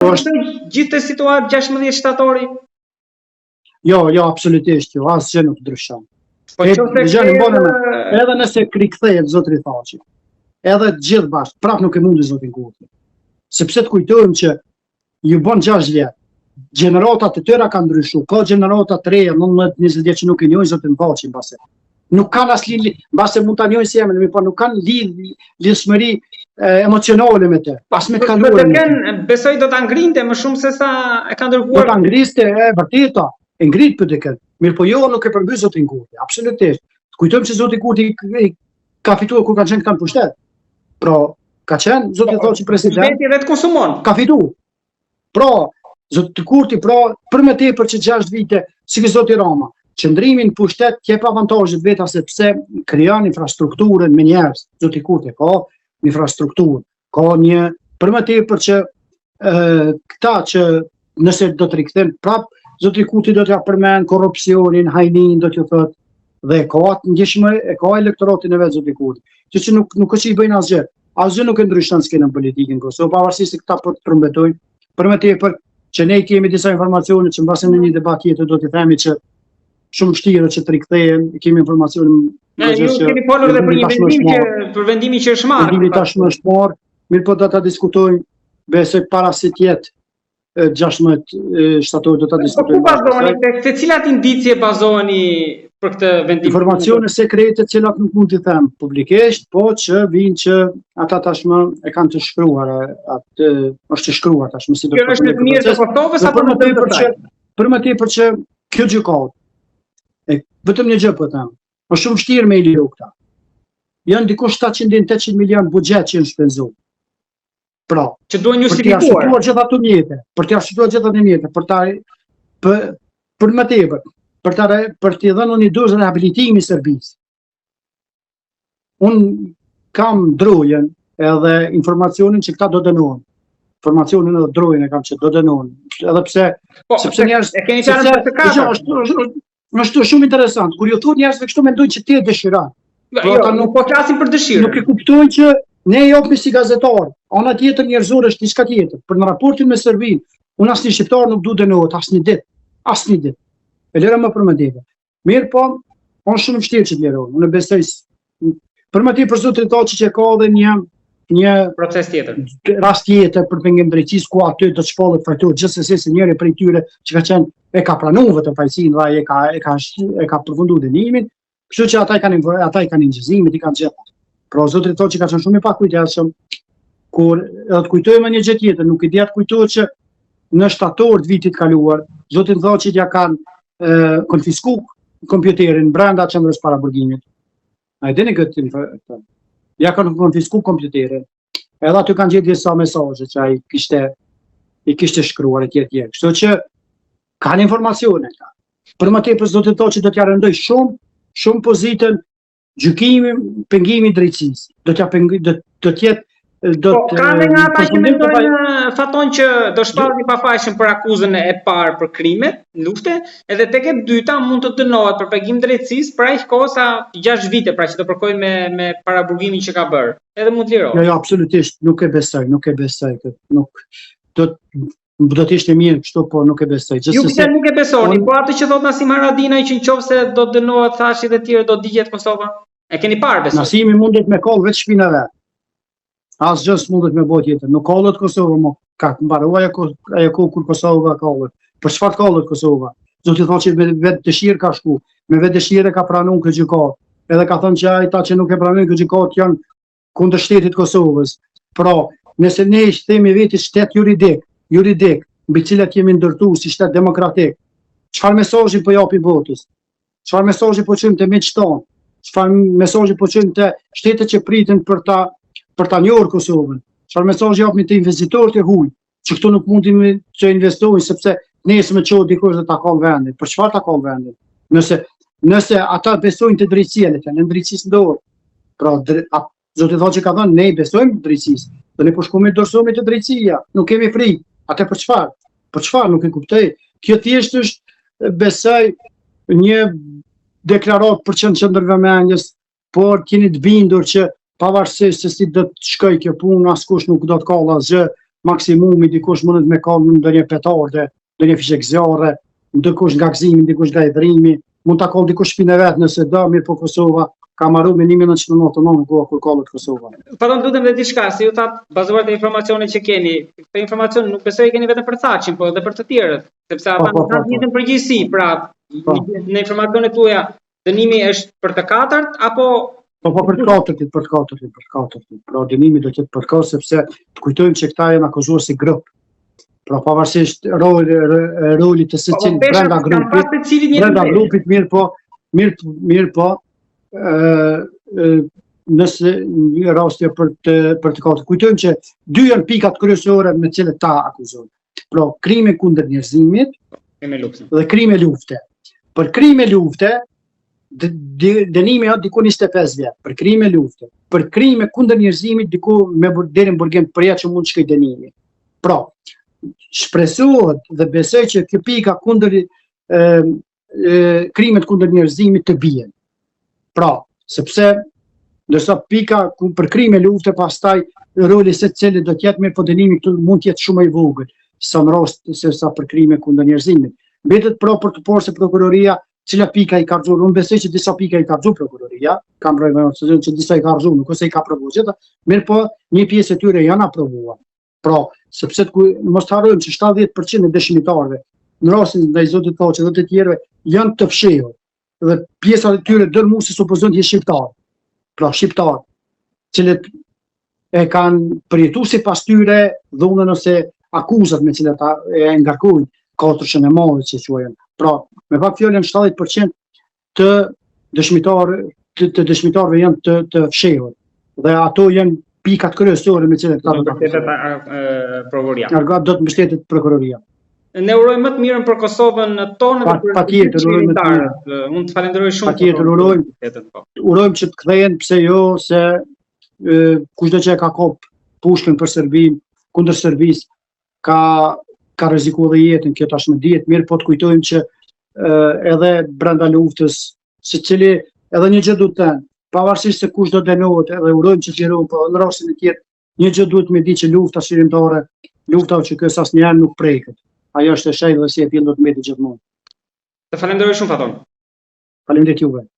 Gjithë të situatë 16 shtatori? Jo, absolutisht jo, asgjë nuk ndryshon. Po edhe nëse rikthehet zotri Thaçi, edhe të gjithë bashkë, prap nuk e mundi zotin Kurti. Sepse të kujtojmë që ju bën 6 vjet. Gjeneratat e tëra kanë ndryshuar, ka gjenerata të reja 19-20 vjet që nuk e njohin zotin Thaçi mbase. Nuk kanë as lidhje, mbase mund ta njohin si emrin, por nuk kanë lidhshmëri emocionale me të. Pas me të kaluar. Besoj do ta ngrinte më shumë se sa e ka ndërkuar. Do ta ngriste e vërteta, e ngrit për dikën. Mirë po jo nuk e përmbys zotin Kurti, absolutisht. Kujtojmë se zoti Kurti ka fituar kur kanë qenë kanë pushtet. Pra, ka qenë zoti Thaçi president. Vetë vetë konsumon. Ka fituar. Pra, zoti Kurti për më tepër që 6 vite, si zoti Rama, qëndrimin pushtet jep avantazhet veta sepse krijon infrastrukturën me njerëz. Zoti Kurti ka infrastrukturë, ka një për më tepër që këta që nëse do të rikthen prap zoti Kurti do t'ja përmend korrupsionin, hajnin, do t'ju thotë dhe ka atë ndjeshmë, ka elektoratin e vet zoti Kurti. Që nuk është i bëjnë asgjë. Asgjë nuk e ndryshon skenën politike në Kosovë, pavarësisht se këta po trëmbetojnë. Për më tepër që ne kemi disa informacione që mbase në një debat tjetër do t'i themi që shumë vështirë që të rikthehen, kemi informacione. Ju keni folur edhe për vendimin që është marrë. Vendimi tashmë është marrë, mirë po do ta diskutojmë, besoj para se të jetë 16 shtator do ta diskutojmë. Po ku bazoni, te cilat indicie bazoni për këtë vendim? Informacione sekrete të cilat nuk mund t'i them publikisht, po që vinë që ata tashmë e kanë të shkruar, atë është të shkruar tashmë si do të thotë. Kjo është në mirë të Kosovës apo në për më tepër që kjo gjykatë vetëm një gjë po them. Është shumë vështirë me i liru këta. Janë diku 700-800 milion buxhet që janë shpenzuar. Pra, që duhen justifikuar. Për t'ia shituar gjithë ato mjete, për më tepër, për t'i dhënë një dozë rehabilitimi serbisë. Unë kam drojen edhe informacionin që këta do dënohen. Informacionin edhe drojen e kam që do dënohen. Edhe sepse njerëz e keni qenë për të katë. Është shumë interesant, kur ju thotë njerëzve kështu mendojnë që ti e dëshiron. Nuk po flasim për dëshirë. Nuk e kuptojnë që ne jopmi si gazetar, ana tjetër njerëzore është diçka tjetër. Për në raportin me Serbinë, unë asnjë shqiptar nuk du dënohet asnjë ditë. E lëra më për më tepër. Mirë po, është shumë vështirë që të lërohen. Unë besoj për më tepër zoti Thaçi që ka edhe një proces tjetër. Rast tjetër për pengim drejtësisë ku aty do të shpallet fajtor gjithsesi se njëri prej tyre që ka qenë e ka pranuar vetëm fajsinë dhe e ka përfunduar dënimin, kështu që ata i kanë injëzimin, i kanë gjithë. Pra zoti Thaçi ka qenë shumë i pakujdesshëm kur edhe të kujtojmë një gjë tjetër, nuk i dia të kujtohet që në shtator të vitit kaluar, zoti Thaçi ja kanë konfiskuar kompjuterin brenda qendrës paraburgimit. A e dini këtë? Ja kanë konfiskuar kompjuterin. Edhe aty kanë gjetur disa mesazhe që ai i kishte shkruar etj. Kështu që kanë informacione këta. Për më tepër zoti Thaçi do t'ja rëndoj shumë pozitën gjykimin, pengimin drejtësisë. Do të jetë ka dhe nga ata që mendojnë faton që do shpallin pafajshëm për akuzën e parë për krimet, lufte, edhe tek e dyta mund të dënohet për pengim drejtësisë për aq kohë sa 6 vite, pra që do përkojnë me paraburgimin që ka bërë. Edhe mund të lirohet. Jo, absolutisht, nuk e besoj këtë. Do të ishte mirë kështu, po nuk e besoj. Ju pse nuk e besoni, po atë që thot Nasim Haradinaj që nëse do dënohet Thaçi dhe të tjerë do digjet Kosova? E keni parë besoj? Nasimi mundet me koll vetë shpinën e vet. Asgjë s'mundet me bëj tjetër. Nuk kollët Kosova, mo ka mbaroi ajo kur Kosova kollët. Për çfarë kollët Kosova? Zoti Thaçi me vetë dëshirë ka shku, me vetë dëshirë ka pranuar këtë gjykatë. Edhe ka thënë që ata që nuk e pranojnë këtë gjykatë janë kundër shtetit Kosovës. Pra, nëse ne i themi vetë shtet juridik, mbi cilat jemi ndërtuar si shtet demokratik, çfarë mesazhi po japi votës? Çfarë mesazhi po çojmë te miqton? Çfarë mesazhi po çojmë te shtetet që pritin për ta njohur Kosovën? Çfarë mesazhi japim te investitorët e huaj, që këtu nuk mundim të investojnë sepse nesër çoj dikush të takon vendin. Për çfarë takon vendin? Nëse ata besojnë te drejtësia, në drejtësisë dorë. Pra, zoti Thaçi ka thënë ne besojmë te drejtësisë. Do ne po shkojmë dorësohemi te drejtësia, nuk kemi frikë. Atë për çfarë? Për çfarë nuk e kuptoj? Kjo thjesht është besoj një deklaratë për qendrëvëmendjes, por keni të bindur që pavarësisht se si do të shkojë kjo punë, askush nuk do të ka asgjë, maksimumi dikush mundet me ka në ndonjë petarde, ndonjë fishek zjarre, ndikush nga gëzimi, ndikush nga hidhrimi, mund ta ka dikush shpinën e vet nëse do, mirë po Kosova ka marrë me 1999 koha kur kollët Kosova. Paton lutem edhe diçka, si ju thatë bazuar te informacionet që keni. Këto informacion nuk besoj keni vetëm për Thaçin, po edhe për të tjerët, sepse ata nuk kanë njëjtën përgjegjësi. Pra, në informacionet tuaja dënimi është për të katërt apo Po për të katërtit. Pra dënimi do të jetë për të katërt sepse të kujtojmë që këta janë akuzuar si grup. Pra pavarësisht rolit të secilit brenda grupit, mirë po, nëse një rastje për të katërt. Kujtojmë që dy janë pikat kryesore me të cilët ta akuzojnë. Pra krime kundër njerëzimit dhe krime lufte. Për krime lufte dënimi është diku 25 vjet për krime lufte. Për krime kundër njerëzimit diku deri në burgim përja që mund të shkojë dënimi. Pra, shpresohet dhe besoj që kjo pika kundër krimet kundër njerëzimit të bien. Pra, sepse ndërsa pika për krime lufte pastaj roli secilit do të jetë mirë, po dënimi këtu mund të jetë shumë i vogël, sa në rast se sa për krime kundër njerëzimit. Mbetet pra për të parë se prokuroria cila pika i ka rrëzuar. Unë besoj që disa pika i ka rrëzuar prokuroria, kam rrëzuar që disa i ka rrëzuar, nuk ose i ka aprovuar gjitha, mirë po një pjesë e tyre janë aprovuar. Pra, sepse mos të harrojmë që 70% e dëshmitarëve, në rastin ndaj zotit Thaçi dhe të tjerëve, janë të fshehur. Dhe pjesa e tyre dërmuesi supozon të jenë shqiptarë. Pra, shqiptarë, cilët e kanë përjetuar sipas tyre dhunën ose akuzat me cilat e ngarkojnë katërshën e madhe që quajnë. Pra, me pak fjalën 70% të dëshmitarëve janë të fshehur. Dhe ato janë pikat kryesore me cilat do të mbështetet prokuroria. Do të mbështetet prokuroria. Ne urojmë më të mirën për Kosovën tonë dhe për patjetër urojmë më të mirën. Mund të falenderoj shumë. Patjetër urojmë që të kthehen, pse jo, se kushdo që ka kop pushkën për Serbinë, kundër Serbisë, ka rrezikuar dhe jetën, kjo tashmë dihet, mirë po të kujtojmë që edhe brenda luftës, secili edhe një gjë duhet të thënë, pavarësisht se kush do dënohet, edhe urojmë që të lirohen, po në rastin e tjetër, një gjë duhet me di që lufta shërimtare, lufta që kësaj asnjëherë nuk preket. Ajo është e shenjtë dhe si e pjen do të mbeti gjithmonë. Të falenderoj shumë Faton. Faleminderit juve.